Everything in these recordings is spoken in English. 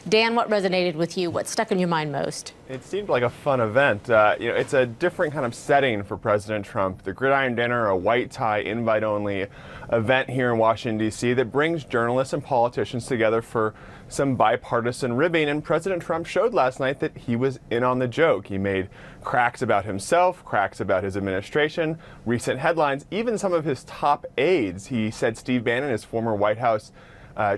Dan, what resonated with you? What stuck in your mind most? It seemed like a fun event. It's a different kind of setting for President Trump. The Gridiron Dinner, a white tie, invite-only event here in Washington, D.C. that brings journalists and politicians together for some bipartisan ribbing. And President Trump showed last night that he was in on the joke. He made cracks about himself, cracks about his administration, recent headlines, even some of his top aides. He said Steve Bannon, his former White House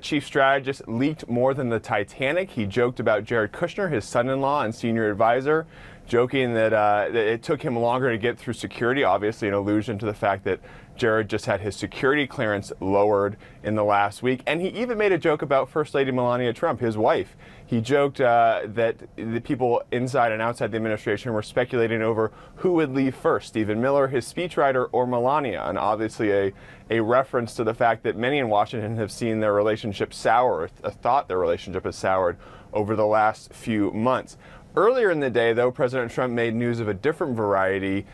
chief strategist, leaked more than the Titanic. He joked about Jared Kushner, his son-in-law and senior advisor, joking that it took him longer to get through security, obviously an allusion to the fact that Jared just had his security clearance lowered in the last week. And he even made a joke about First Lady Melania Trump, his wife. He joked that the people inside and outside the administration were speculating over who would leave first, Stephen Miller, his speechwriter, or Melania, and obviously a reference to the fact that many in Washington have seen their relationship sour, or thought their relationship has soured over the last few months. Earlier in the day, though, President Trump made news of a different variety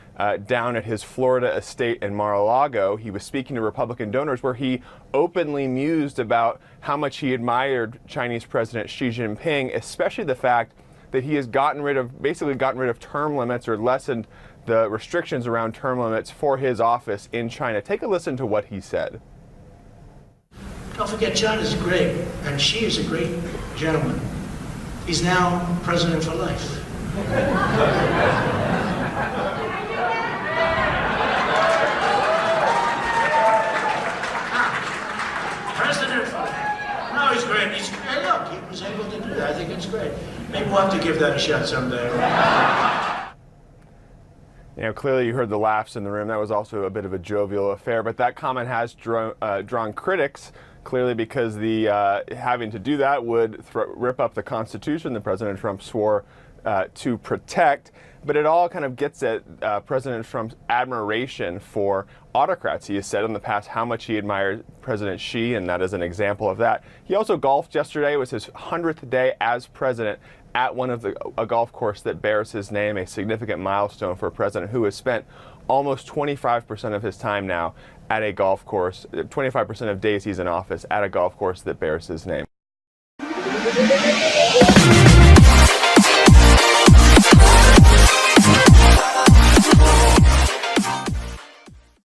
down at his Florida estate in Mar-a-Lago. He was speaking to Republican donors where he openly mused about how much he admired Chinese President Xi Jinping, especially the fact that he has basically gotten rid of term limits or lessened the restrictions around term limits for his office in China. Take a listen to what he said. Don't forget, China's great, and Xi is a great gentleman. He's now president for life. President for life. No, he's great. Hey, look, he was able to do that. I think it's great. Maybe we'll have to give that a shot someday. Clearly you heard the laughs in the room. That was also a bit of a jovial affair, but that comment has drawn critics, clearly because the having to do that would rip up the Constitution that President Trump swore to protect. But it all kind of gets at President Trump's admiration for autocrats. He has said in the past how much he admired President Xi, and that is an example of that. He also golfed yesterday. It was his 100th day as president at a golf course that bears his name, a significant milestone for a president who has spent almost 25% of his time now at a golf course, 25% of days he's in office at a golf course that bears his name.